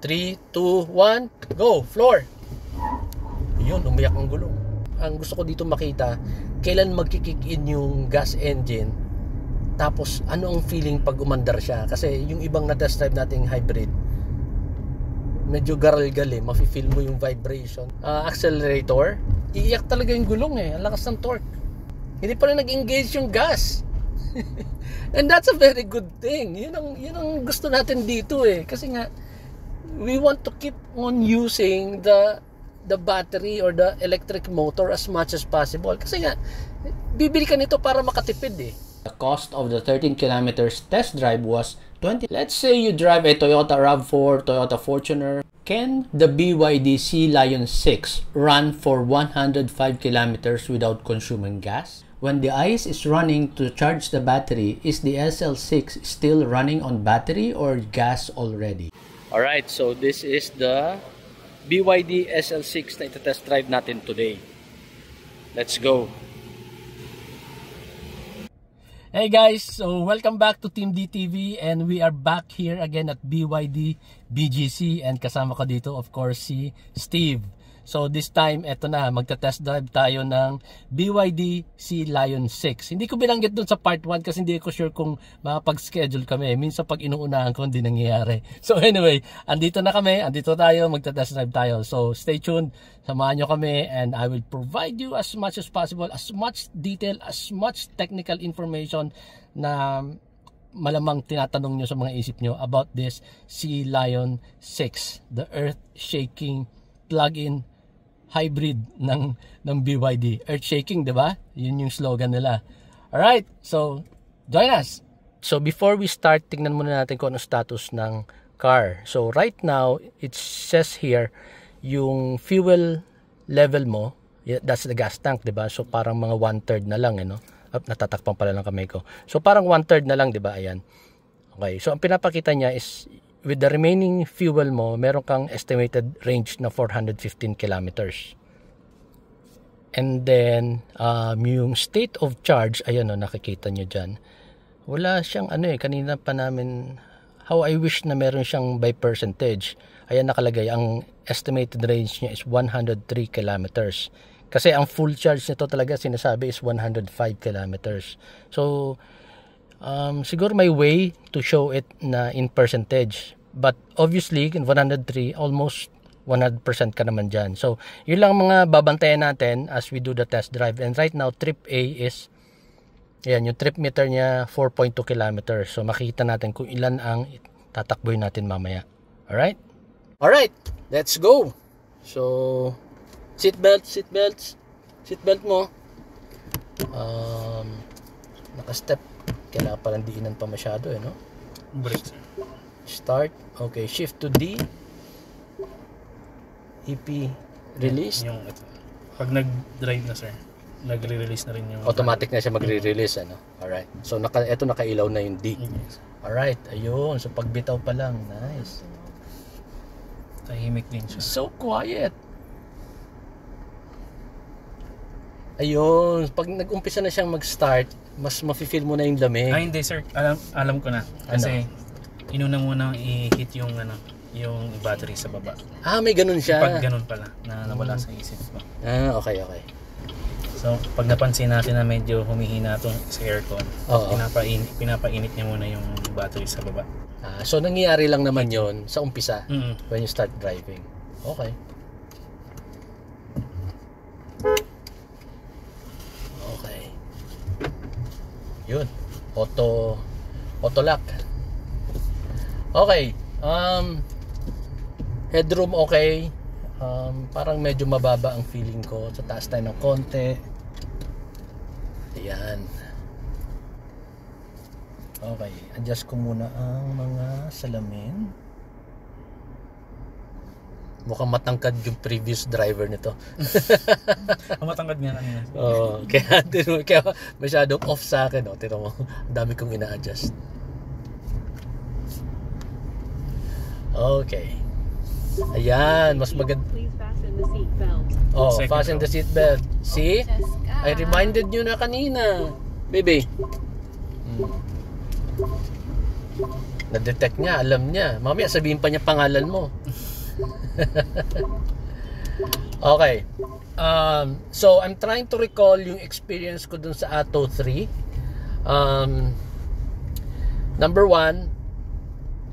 3, 2, 1, go! Floor! Yun, umiyak ang gulong. Ang gusto ko dito makita, kailan magkikick in yung gas engine, tapos ano ang feeling pag umandar siya. Kasi yung ibang na-test drive nating hybrid, medyo garalgal eh, mafe-feel mo yung vibration. Accelerator, iiyak talaga yung gulong eh, ang lakas ng torque. Hindi pa rin nag-engage yung gas. And that's a very good thing. Yun ang gusto natin dito eh. Kasi nga, we want to keep on using the battery or the electric motor as much as possible. Kasi nga, bibili ka nito para makatipid eh. The cost of the 13 kilometers test drive was 20. Let's say you drive a Toyota RAV4, Toyota Fortuner. Can the BYD Sea Lion 6 run for 105 kilometers without consuming gas? When the ICE is running to charge the battery, is the SL6 still running on battery or gas already? Alright, so this is the BYD SL6 na ita-test drive natin today. Let's go! Hey guys, so welcome back to Team DTV and we are back here again at BYD BGC and kasama ko dito of course si Steve. So this time, eto na, magta-test drive tayo ng BYD Sea Lion 6. Hindi ko binanggit dun sa part 1 kasi hindi ko sure kung makapag-schedule kami. Minsan pag inuunahan ko, hindi nangyayari. So anyway, andito na kami, andito tayo, magta-test drive tayo. So stay tuned, samahan nyo kami and I will provide you as much as possible, as much detail, as much technical information na malamang tinatanong nyo sa mga isip nyo about this Sea Lion 6, the earth-shaking plug-in hybrid ng BYD. Earth shaking, 'di ba? Yun yung slogan nila. Alright, so join us. So before we start, tingnan muna natin kung ano status ng car. So right now, it says here yung fuel level mo, that's the gas tank, 'di ba? So parang mga 1/3 na lang, no? Natatakpan pala ng kamay ko. So parang 1/3 na lang, 'di ba? Ayan. Okay. So ang pinapakita niya is with the remaining fuel mo, meron kang estimated range na 415 kilometers. And then, yung state of charge, ayan o, nakikita nyo dyan. Wala siyang kanina pa namin, how I wish na meron siyang by percentage. Ayan nakalagay, ang estimated range niya is 103 kilometers. Kasi ang full charge nito talaga sinasabi is 105 kilometers. So, siguro may way to show it na in percentage. But obviously, in 103, almost 100% ka naman dyan. So, yun lang mga babantayan natin as we do the test drive. And right now, trip A is, ayan, yung trip meter niya, 4.2 kilometers. So, makikita natin kung ilan ang tatakboy natin mamaya. Alright? Alright, let's go! So, seatbelt mo. Naka-step. Kailangan palang diinan pa masyado, no? Brake. Start. Okay, shift to D. EP release. Yung ito. Pag nag-drive na, sir, nagre-release na rin yung automatic na siya magre-release, ano? Alright. So ito nakailaw na yung D. Yes. Alright, ayun. So pagbitaw pa lang, nice. Tahimik din siya. So quiet. Ayun, pag nag-umpisa na siyang mag-start, mas mafe-feel mo na yung lamig. Hindi, sir. Alam ko na. Kasi inuna muna i-hit yung yung battery sa baba. May ganun siya. Pag ganun pala na nawala sa isip ko. Okay. So, pag napansin natin na medyo humihina ito sa aircon, pinapainit niya muna yung battery sa baba. So nangyayari lang naman yon sa umpisa when you start driving. Okay. Yun. Auto lock. Okay. Headroom okay. Parang medyo mababa ang feeling ko. Sa taas tayo ng konti. Ayan. Okay. Adjust ko muna ang mga salamin. Mukhang matangkad yung previous driver nito. Matangkad nga kanina. Kaya masyadong off sa akin. Tira mo, ang dami kong ina-adjust. Okay. Ayan, mas maganda. Fasten the seatbelt. See? I reminded you na kanina. Baby. Na-detect niya, alam niya. Mamaya sabihin pa niya pangalan mo. Okay. So I'm trying to recall yung experience ko dun sa Atto 3. Number one,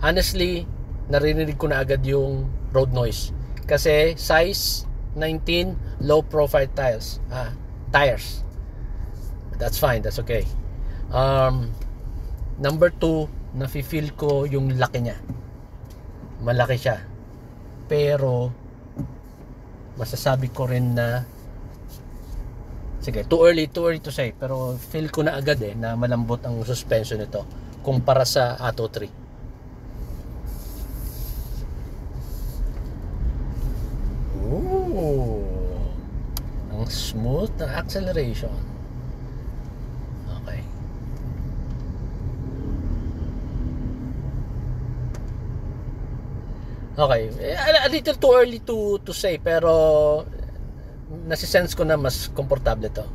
honestly, narinig ko na agad yung road noise. Kasi size 19, low profile tires. That's fine, that's okay. Number two, nafe-feel ko yung laki niya. Malaki siya. Pero masasabi ko rin na, sige, too early to say, pero feel ko na agad na malambot ang suspension nito kumpara sa Atto 3. Ooh, ang smooth na acceleration. Okay. Okay, a little too early to say, pero nasisense ko na mas komportable to.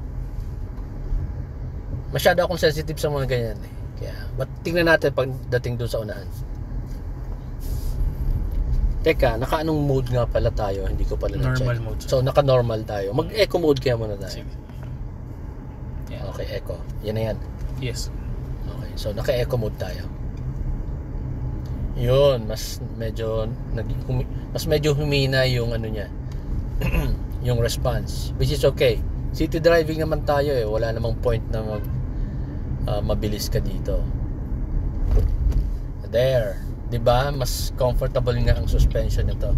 Masyado akong sensitive sa mga ganyan Kaya, but tingnan natin pagdating doon sa unahan. Teka, naka-anong mode nga pala tayo? Hindi ko pala na-check. Normal mode. So, naka-normal tayo. Mag-eco mode kaya muna tayo. Sige. Yeah. Okay, eco. Yan na yan. Yes. Okay, so naka-eco mode tayo. Yun, mas medyo humina yung ano niya. Yung response, which is okay. City driving naman tayo wala namang point na mabilis ka dito. There, 'di ba? Mas comfortable nga ang suspension nito.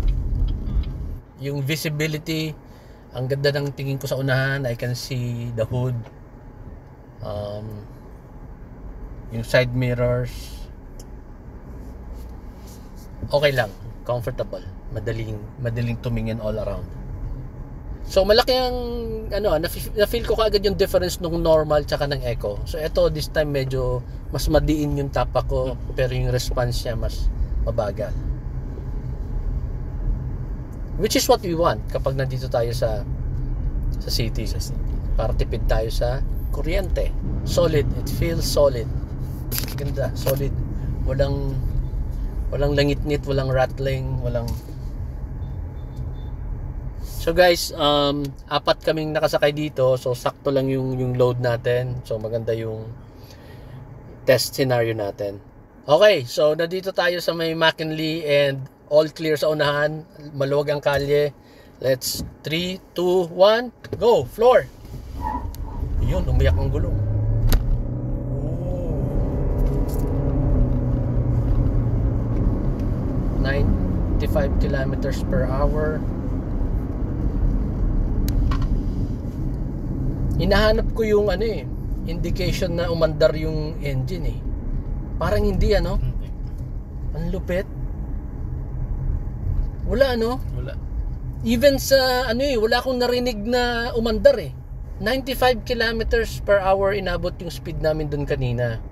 Yung visibility, ang ganda ng tingin ko sa unahan. I can see the hood. Yung side mirrors, okay lang, comfortable, madaling tumingin all around. So malaki ang na-feel ko kaagad yung difference nung normal tsaka ng eco. So ito, this time medyo mas madiin yung tapak ko, pero yung response niya mas mabagal. Which is what we want kapag nandito tayo sa city. Para tipid tayo sa kuryente. Solid, it feels solid. Ganda, solid. Walang langit-ngit, walang rattling, walang. So guys, apat kaming nakasakay dito, so sakto lang yung load natin. So maganda yung test scenario natin. Okay, so nandito tayo sa may McKinley and all clear sa unahan, maluwag ang kalye. Let's 3, 2, 1, go, floor. Yun, umiyak ang gulong. 95 kilometers per hour. Hinahanap ko yung indication na umandar yung engine Parang hindi Ang lupit. Wala Wala. Even sa wala akong narinig na umandar 95 kilometers per hour inabot yung speed namin dun kanina.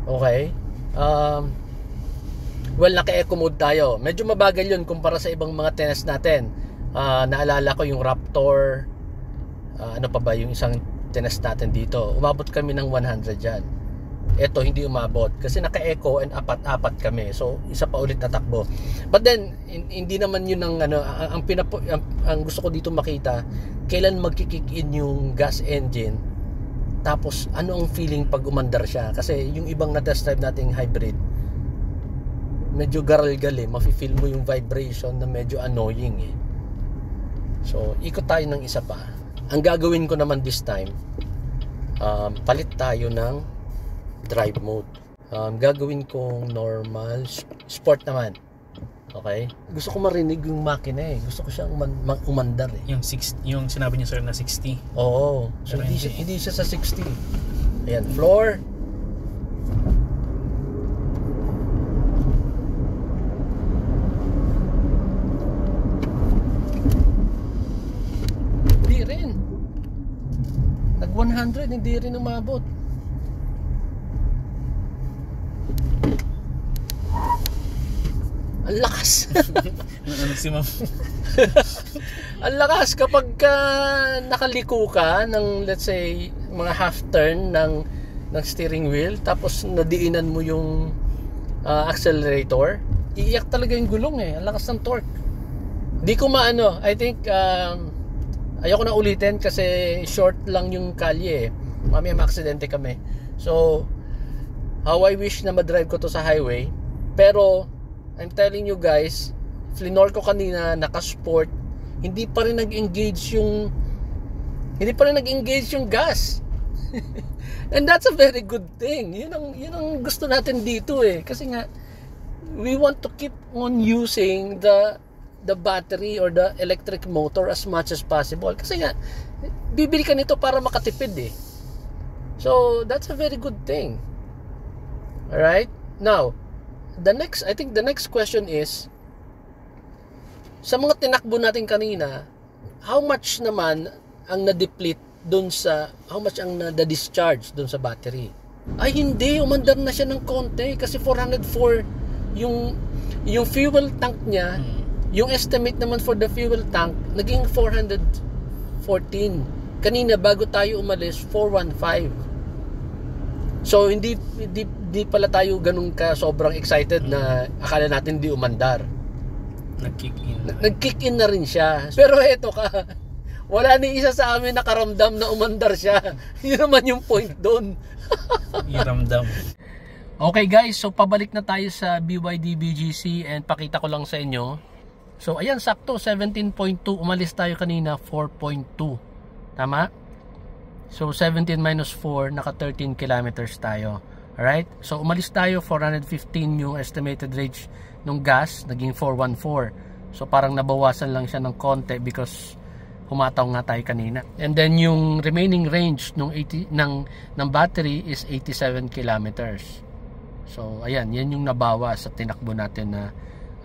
Okay. Well, naka-eco mode tayo. Medyo mabagal yun kumpara sa ibang mga tennis natin. Naalala ko yung Raptor. Ano pa ba yung isang tennis natin dito? Umabot kami ng 100 dyan. Ito hindi umabot kasi naka-eco and apat kami. So isa pa ulit na takbo. But then hindi naman yun ang ang gusto ko dito makita, kailan magki-kick in yung gas engine. Tapos ano ang feeling pag umandar siya? Kasi yung ibang na test drive nating hybrid, medyo garalgal mafe-feel mo yung vibration na medyo annoying So ikot tayo ng isa pa. Ang gagawin ko naman this time, palit tayo ng drive mode. Gagawin kong normal, sport naman. Okay? Gusto ko marinig yung makina Gusto ko siyang umandar Yung sinabi niya sir na 60. Oo. So hindi siya sa 60. Ayan, floor. Hindi rin. Nag 100, hindi rin umabot. Ang lakas. Ang lakas kapag nakaliko ka ng let's say mga half turn ng steering wheel, tapos nadiinan mo yung accelerator, iiyak talaga yung gulong eh. Ang lakas ng torque. Di ko maano. I think ayoko na ulitin kasi short lang yung kalye eh. Mamaya ma-aksidente kami. So how I wish na madrive ko to sa highway. Pero I'm telling you guys, flinor ko kanina, naka-sport, hindi pa rin nag-engage yung gas. And that's a very good thing. Yun ang gusto natin dito eh. Kasi nga we want to keep on using the battery or the electric motor as much as possible. Kasi nga bibili ka nito para makatipid eh. So that's a very good thing. All right? Now, I think the next question is, sa mga tinakbo natin kanina, how much naman ang na-deplete doon sa, how much ang na-discharge doon sa battery? Ay hindi, umandar na siya ng konti kasi 404 yung fuel tank niya. Yung estimate naman for the fuel tank naging 414. Kanina bago tayo umalis 415. So hindi pala tayo ganun ka sobrang excited na akala natin di umandar. Nag-kick in na rin siya. Pero eto ka, wala ni isa sa amin nakaramdam na umandar siya. Yun naman yung point doon. Iramdam. Okay guys, so pabalik na tayo sa BYD BGC and pakita ko lang sa inyo. So ayan, sakto 17.2, umalis tayo kanina 4.2. Tama? So 17 minus 4, naka 13 kilometers tayo. Alright? So umalis tayo, 415 yung estimated range ng gas, naging 414. So parang nabawasan lang siya ng konti because humataw nga tayo kanina. And then yung remaining range ng battery is 87 kilometers. So ayan, yan yung nabawa sa tinakbo natin na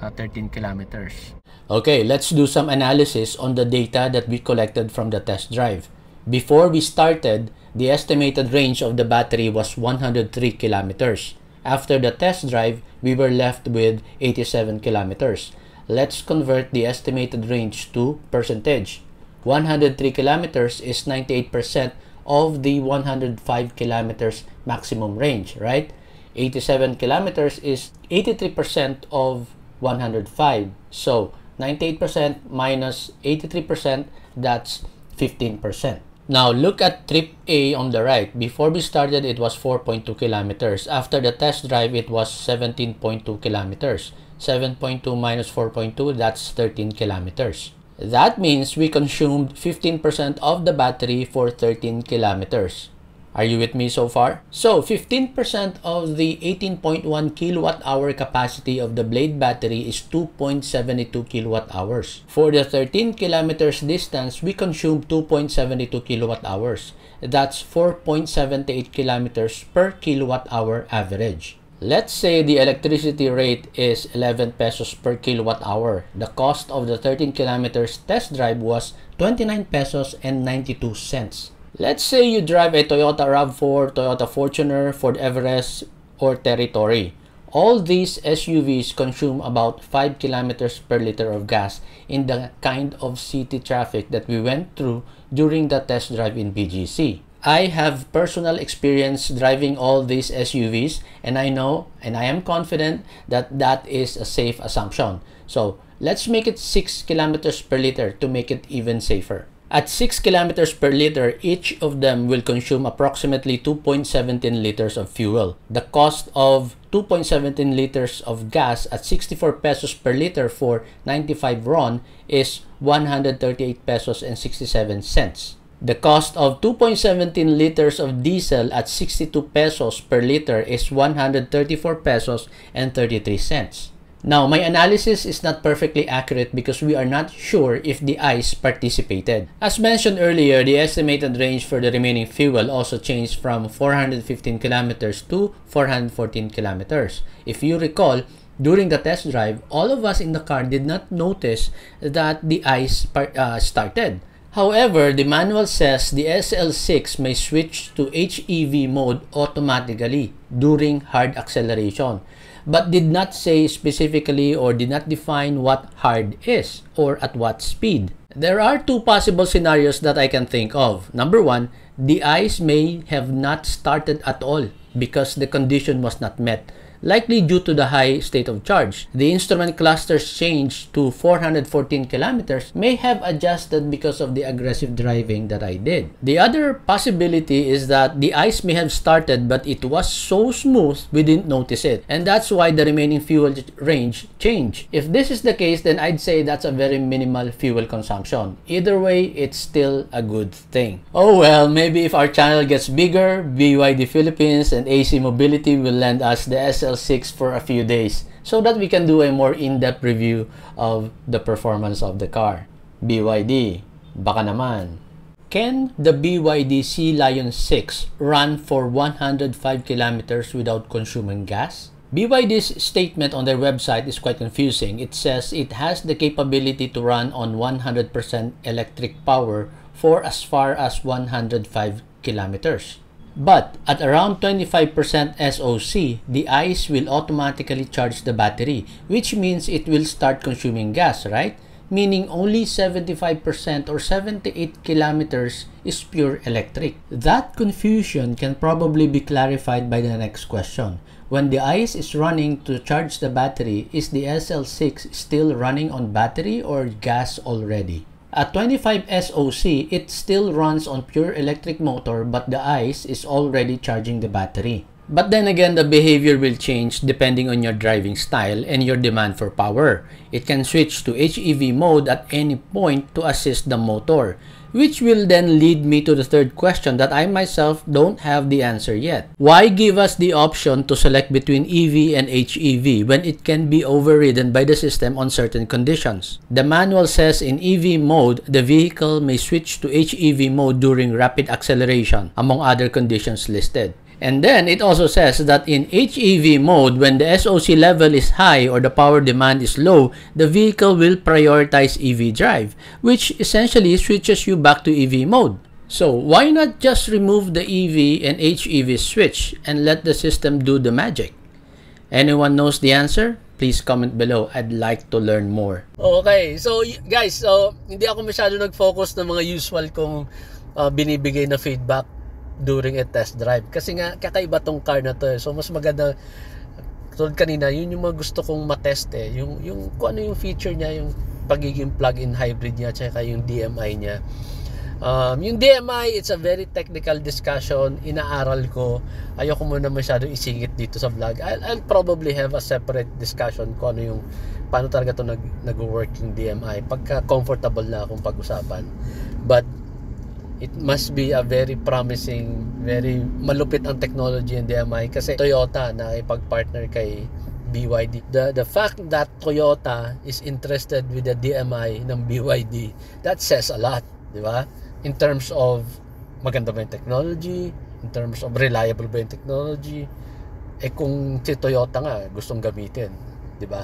13 kilometers. Okay, let's do some analysis on the data that we collected from the test drive. Before we started, the estimated range of the battery was 103 kilometers. After the test drive, we were left with 87 kilometers. Let's convert the estimated range to percentage. 103 kilometers is 98% of the 105 kilometers maximum range, right? 87 kilometers is 83% of 105. So 98% minus 83%, that's 15%. Now look at trip A on the right. Before we started, it was 4.2 kilometers. After the test drive, it was 17.2 kilometers. 7.2 minus 4.2, that's 13 kilometers. That means we consumed 15% of the battery for 13 kilometers. Are you with me so far? So 15% of the 18.1 kilowatt hour capacity of the Blade battery is 2.72 kilowatt hours. For the 13 kilometers distance, we consumed 2.72 kilowatt hours. That's 4.78 kilometers per kilowatt hour average. Let's say the electricity rate is 11 pesos per kilowatt hour. The cost of the 13 kilometers test drive was 29 pesos and 92 cents. Let's say you drive a Toyota RAV4, Toyota Fortuner, Ford Everest, or Territory. All these SUVs consume about 5 kilometers per liter of gas in the kind of city traffic that we went through during the test drive in BGC. I have personal experience driving all these SUVs, and I know and I am confident that that is a safe assumption. So let's make it 6 kilometers per liter to make it even safer. At 6 kilometers per liter, each of them will consume approximately 2.17 liters of fuel. The cost of 2.17 liters of gas at 64 pesos per liter for 95 RON is 138 pesos and 67 cents. The cost of 2.17 liters of diesel at 62 pesos per liter is 134 pesos and 33 cents. Now, my analysis is not perfectly accurate because we are not sure if the ICE participated. As mentioned earlier, the estimated range for the remaining fuel also changed from 415 kilometers to 414 kilometers. If you recall, during the test drive, all of us in the car did not notice that the ICE started. However, the manual says the SL6 may switch to HEV mode automatically during hard acceleration, but did not say specifically or did not define what hard is or at what speed. There are two possible scenarios that I can think of. Number one, the ICE may have not started at all because the condition was not met. likely due to the high state of charge. The instrument cluster's change to 414 kilometers may have adjusted because of the aggressive driving that I did. The other possibility is that the ice may have started but it was so smooth we didn't notice it, and that's why the remaining fuel range changed. If this is the case, then I'd say that's a very minimal fuel consumption. Either way, it's still a good thing. Oh well, maybe if our channel gets bigger, BYD Philippines and AC Mobility will lend us the SL6 for a few days so that we can do a more in-depth review of the performance of the car. BYD, baka naman. Can the BYD Sea Lion 6 run for 105 kilometers without consuming gas? BYD's statement on their website is quite confusing. It says it has the capability to run on 100% electric power for as far as 105 kilometers. But at around 25% SOC, the ICE will automatically charge the battery, which means it will start consuming gas, right? Meaning only 75% or 78 kilometers is pure electric. That confusion can probably be clarified by the next question. When the ICE is running to charge the battery, is the SL6 still running on battery or gas already? At 25 SOC, it still runs on pure electric motor but the ICE is already charging the battery. But then again, the behavior will change depending on your driving style and your demand for power. It can switch to HEV mode at any point to assist the motor, which will then lead me to the third question that I myself don't have the answer yet. Why give us the option to select between EV and HEV when it can be overridden by the system on certain conditions? The manual says in EV mode, the vehicle may switch to HEV mode during rapid acceleration, among other conditions listed. And then it also says that in HEV mode, when the SOC level is high or the power demand is low, the vehicle will prioritize EV drive, which essentially switches you back to EV mode. So why not just remove the EV and HEV switch and let the system do the magic? Anyone knows the answer? Please comment below. I'd like to learn more. Okay, so guys, hindi ako masyado nag-focus ng mga usual kong binibigay na feedback during a test drive kasi nga kakaiba tong car na to, so mas maganda tulad kanina, yun yung mga gusto kong matest yung kung ano yung feature niya, yung pagiging plug-in hybrid niya tsaka yung DMI niya. Yung DMI, it's a very technical discussion, inaaral ko, ayoko muna masyado isingit dito sa vlog. I'll probably have a separate discussion kung ano yung paano talaga to nag-work yung DMI pagka comfortable na akong pag-usapan. But it must be a very promising, very malupit ang technology in DMI kasi Toyota na ipag-partner kay BYD. The fact that Toyota is interested with the DMI ng BYD, that says a lot, di ba? In terms of maganda ba yung technology, in terms of reliable ba yung technology, kung si Toyota nga gustong gamitin, di ba?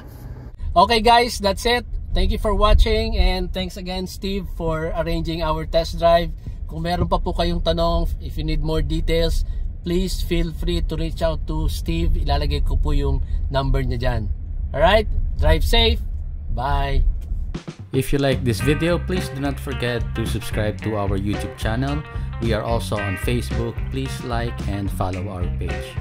Okay guys, that's it. Thank you for watching and thanks again Steve for arranging our test drive. Kung meron pa po kayong tanong, if you need more details, please feel free to reach out to Steve. Ilalagay ko po yung number niya dyan. Alright? Drive safe. Bye! If you like this video, please do not forget to subscribe to our YouTube channel. We are also on Facebook. Please like and follow our page.